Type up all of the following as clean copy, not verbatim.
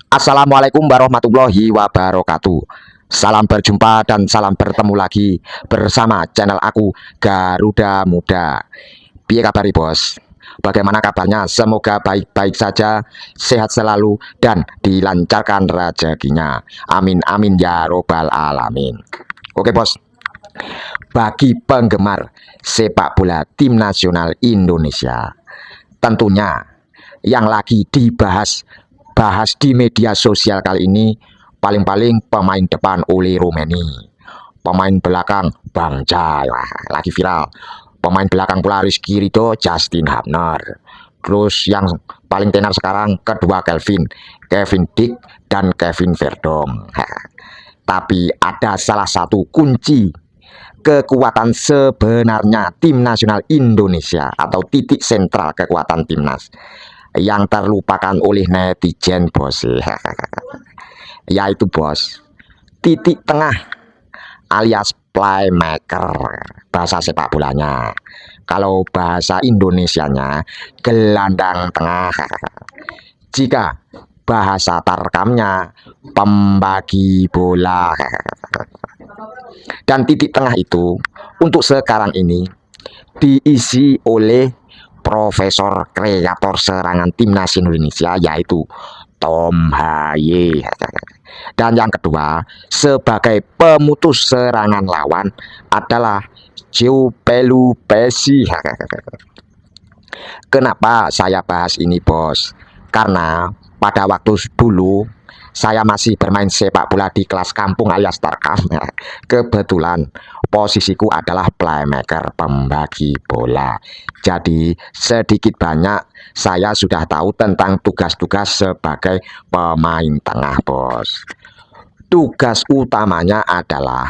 Assalamualaikum warahmatullahi wabarakatuh. Salam berjumpa dan salam bertemu lagi bersama channel aku Garuda Muda. Piye kabari bos? Bagaimana kabarnya? Semoga baik-baik saja, sehat selalu dan dilancarkan rezekinya. Amin amin ya robbal alamin. Oke bos, bagi penggemar sepak bola tim nasional Indonesia, tentunya yang lagi bahas di media sosial kali ini paling-paling pemain depan Uli Rumeni, pemain belakang Bang Jai, wah, lagi viral. Pemain belakang pula Rizky Ridho, Justin Hubner. Terus yang paling tenar sekarang kedua Kevin Dick dan Kevin Verdong. Tapi ada salah satu kunci kekuatan sebenarnya tim nasional Indonesia atau titik sentral kekuatan timnas yang terlupakan oleh netizen bos, yaitu bos titik tengah alias playmaker bahasa sepak bolanya. Kalau bahasa Indonesianya gelandang tengah. Jika bahasa tarkamnya pembagi bola. Dan titik tengah itu untuk sekarang ini diisi oleh Profesor Kreator Serangan Timnas Indonesia, yaitu Tom Haye. Dan yang kedua, sebagai pemutus serangan lawan adalah Joe Pelupesi. Kenapa saya bahas ini bos? Karena pada waktu dulu saya masih bermain sepak bola di kelas kampung alias tarkam. Kebetulan posisiku adalah playmaker, pembagi bola. Jadi sedikit banyak saya sudah tahu tentang tugas-tugas sebagai pemain tengah bos. Tugas utamanya adalah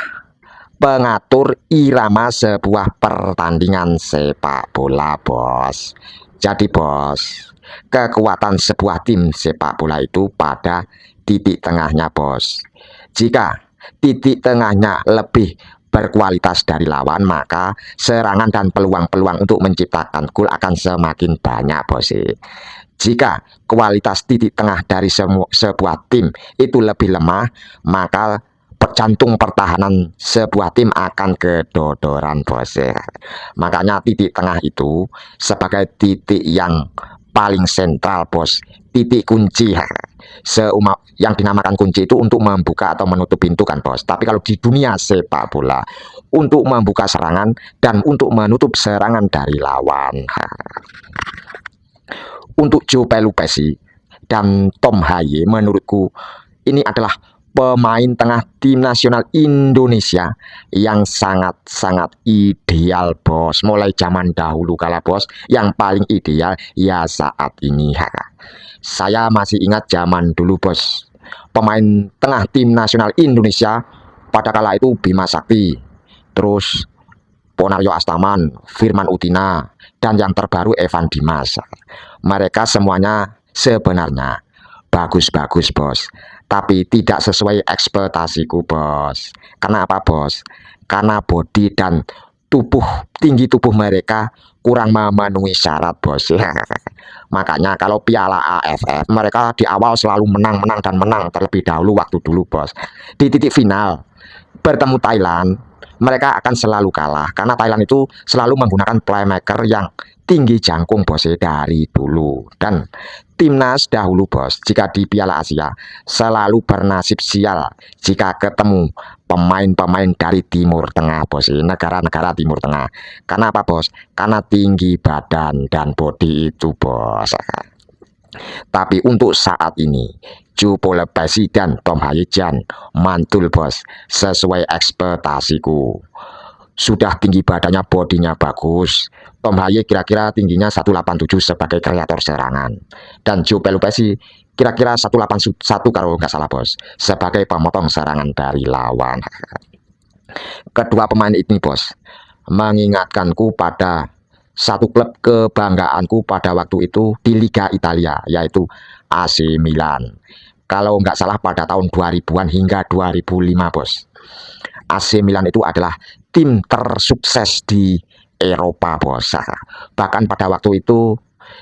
pengatur irama sebuah pertandingan sepak bola bos. Jadi bos, kekuatan sebuah tim sepak bola itu pada titik tengahnya bos. Jika titik tengahnya lebih berkualitas dari lawan, maka serangan dan peluang-peluang untuk menciptakan gol akan semakin banyak bos. Jika kualitas titik tengah dari sebuah tim itu lebih lemah, maka jantung pertahanan sebuah tim akan kedodoran bos. Makanya titik tengah itu sebagai titik yang paling sentral bos, titik kunci. Yang dinamakan kunci itu untuk membuka atau menutup pintu kan bos. Tapi kalau di dunia sepak bola, untuk membuka serangan dan untuk menutup serangan dari lawan. Untuk Joe Pelupesi dan Tom Haye, menurutku ini adalah pemain tengah tim nasional Indonesia yang sangat-sangat ideal bos. Mulai zaman dahulu kala bos, yang paling ideal ya saat ini. Saya masih ingat zaman dulu bos, pemain tengah tim nasional Indonesia pada kala itu Bima Sakti, terus Ponario Astaman, Firman Utina, dan yang terbaru Evan Dimas. Mereka semuanya sebenarnya bagus-bagus bos, tapi tidak sesuai ekspektasiku bos. Karena apa bos? Karena body dan tinggi tubuh mereka kurang memenuhi syarat bos. Makanya kalau piala AFF mereka di awal selalu menang dan menang terlebih dahulu waktu dulu bos. Di titik final bertemu Thailand, mereka akan selalu kalah karena Thailand itu selalu menggunakan playmaker yang tinggi jangkung bos dari dulu. Dan timnas dahulu bos, jika di Piala Asia selalu bernasib sial jika ketemu pemain-pemain dari Timur Tengah bos, negara-negara Timur Tengah. Karena apa bos? Karena tinggi badan dan body itu bos. Tapi untuk saat ini Joe Pelupesi dan Tom Haye mantul bos, sesuai ekspektasiku. Sudah tinggi badannya, bodinya bagus. Tom Haye kira-kira tingginya 187 sebagai kreator serangan. Dan Joe Pelupesi kira-kira 181 kalau nggak salah bos, sebagai pemotong serangan dari lawan. Kedua pemain ini bos mengingatkanku pada satu klub kebanggaanku pada waktu itu di Liga Italia, yaitu AC Milan. Kalau nggak salah pada tahun 2000-an hingga 2005 bos. AC Milan itu adalah tim tersukses di Eropa bos. Bahkan pada waktu itu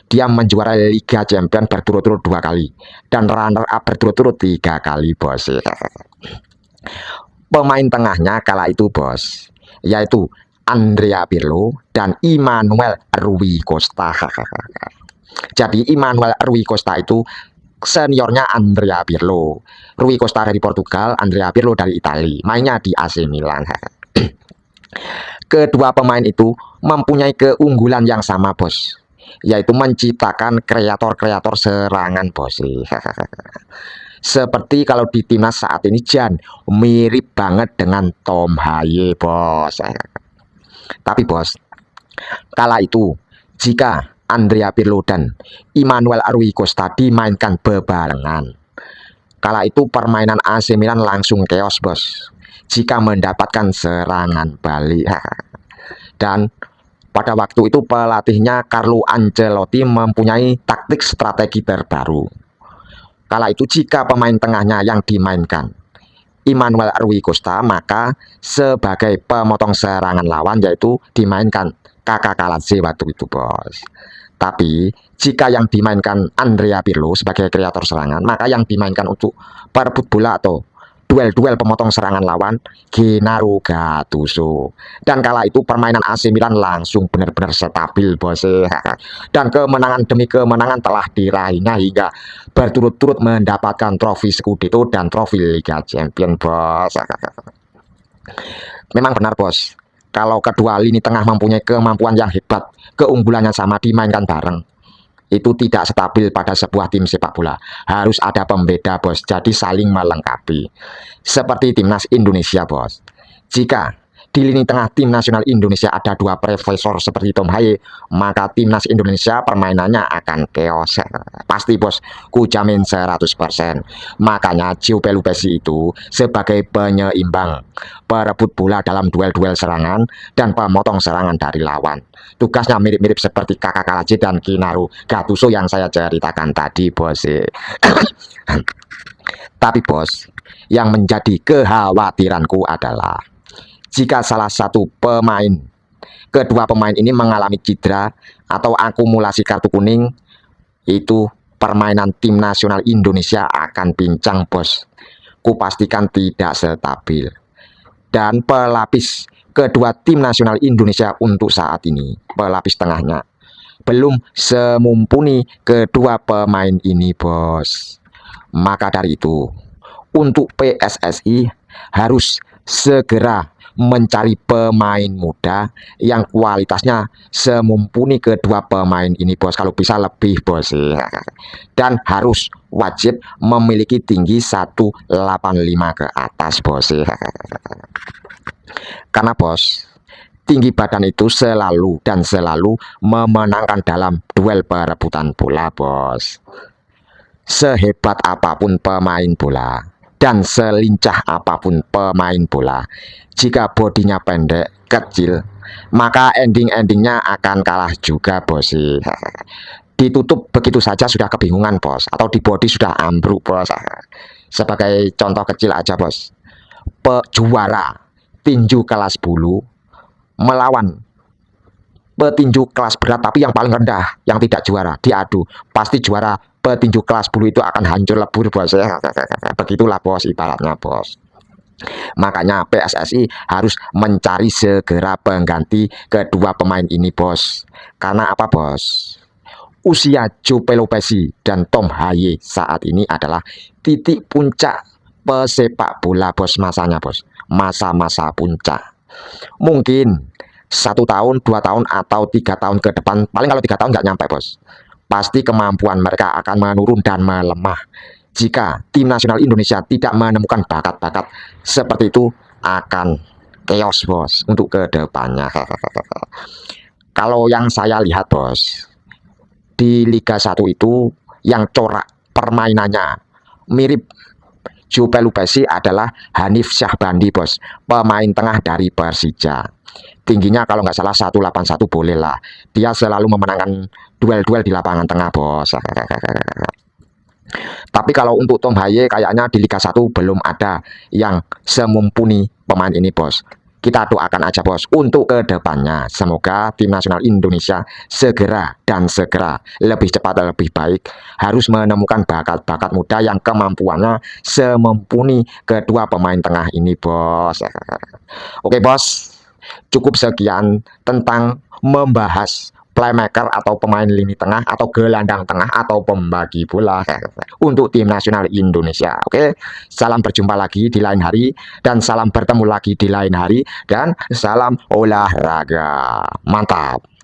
Dia menjuarai Liga Champion berturut-turut 2 kali dan runner up berturut-turut 3 kali, Bos. Pemain tengahnya kala itu, Bos, yaitu Andrea Pirlo dan Emmanuel Rui Costa. Jadi Emmanuel Rui Costa itu seniornya Andrea Pirlo. Rui Costa dari Portugal, Andrea Pirlo dari Italia. Mainnya di AC Milan. Kedua pemain itu mempunyai keunggulan yang sama, Bos, yaitu menciptakan kreator-kreator serangan, Bos. Seperti kalau di timnas saat ini Jan mirip banget dengan Tom Haye, Bos. Tapi Bos, kala itu jika Andrea Pirlo dan Emmanuel Rui Costa dimainkan bebarengan, kala itu permainan AC Milan langsung chaos, Bos, jika mendapatkan serangan balik. Dan pada waktu itu pelatihnya Carlo Ancelotti mempunyai taktik strategi terbaru. Kala itu jika pemain tengahnya yang dimainkan Emmanuel Rui Costa, maka sebagai pemotong serangan lawan yaitu dimainkan Kakak Kaladze waktu itu, Bos. Tapi jika yang dimainkan Andrea Pirlo sebagai kreator serangan, maka yang dimainkan untuk perebut bola atau duel-duel pemotong serangan lawan Gennaro Gattuso. Dan kala itu permainan AC Milan langsung benar-benar stabil, Bos. Dan kemenangan demi kemenangan telah diraihnya hingga berturut-turut mendapatkan trofi Scudetto dan trofi Liga Champion, Bos. Memang benar, Bos, kalau kedua lini tengah mempunyai kemampuan yang hebat, keunggulannya sama, dimainkan bareng, itu tidak stabil pada sebuah tim sepak bola. Harus ada pembeda, Bos, jadi saling melengkapi. Seperti timnas Indonesia, Bos. Jika di lini tengah tim nasional Indonesia ada 2 profesor seperti Tom Haye, maka timnas Indonesia permainannya akan chaos. Pasti, Bos, ku jamin 100%. Makanya Giuseppe Lupesi itu sebagai penyeimbang, perebut bola dalam duel-duel serangan dan pemotong serangan dari lawan. Tugasnya mirip-mirip seperti Kakak Kaladze dan Gennaro Gattuso yang saya ceritakan tadi, Bos. Tapi, Bos, yang menjadi kekhawatiranku adalah jika salah satu kedua pemain ini mengalami cedera atau akumulasi kartu kuning, itu permainan tim nasional Indonesia akan pincang, Bos. Kupastikan tidak stabil. Dan pelapis kedua tim nasional Indonesia untuk saat ini, pelapis tengahnya, belum semumpuni kedua pemain ini, Bos. Maka dari itu, untuk PSSI harus segera mencari pemain muda yang kualitasnya semumpuni kedua pemain ini, Bos. Kalau bisa lebih, Bos. Dan harus wajib memiliki tinggi 185 ke atas, Bos. Karena, Bos, tinggi badan itu selalu dan selalu memenangkan dalam duel perebutan bola, Bos. Sehebat apapun pemain bola dan selincah apapun pemain bola, jika bodinya pendek, kecil, maka ending-endingnya akan kalah juga, Bos. Ditutup begitu saja sudah kebingungan, Bos, atau di body sudah ambruk, Bos. Sebagai contoh kecil aja, Bos, juara tinju kelas bulu melawan petinju kelas berat tapi yang paling rendah, yang tidak juara, diadu, pasti juara petinju kelas bulu itu akan hancur lebur, Bos. Begitulah, Bos, ibaratnya, Bos. Makanya PSSI harus mencari segera pengganti kedua pemain ini, Bos. Karena apa, Bos? Usia Giuseppe Lupesi dan Tom Haye saat ini adalah titik puncak pesepak bola, Bos, masanya, Bos. Masa-masa puncak. Mungkin 1 tahun, 2 tahun, atau 3 tahun ke depan, paling kalau 3 tahun nggak nyampe, Bos, pasti kemampuan mereka akan menurun dan melemah. Jika tim nasional Indonesia tidak menemukan bakat-bakat seperti itu, akan chaos, Bos, untuk kedepannya. Kalau yang saya lihat, Bos, di Liga 1 itu yang corak permainannya mirip Giuseppe Lupesi adalah Hanif Syahbandi, Bos, pemain tengah dari Persija. Tingginya kalau nggak salah 181 boleh lah. Dia selalu memenangkan duel-duel di lapangan tengah, Bos. Tapi kalau untuk Tom Haye kayaknya di Liga 1 belum ada yang semumpuni pemain ini, Bos. kita doakan aja bos untuk kedepannya. Semoga tim nasional Indonesia segera lebih cepat lebih baik harus menemukan bakat-bakat muda yang kemampuannya semumpuni kedua pemain tengah ini bos. Oke bos, cukup sekian tentang membahas playmaker atau pemain lini tengah atau gelandang tengah atau pembagi bola untuk tim nasional Indonesia. Oke, salam berjumpa lagi di lain hari dan salam bertemu lagi di lain hari dan salam olahraga. Mantap.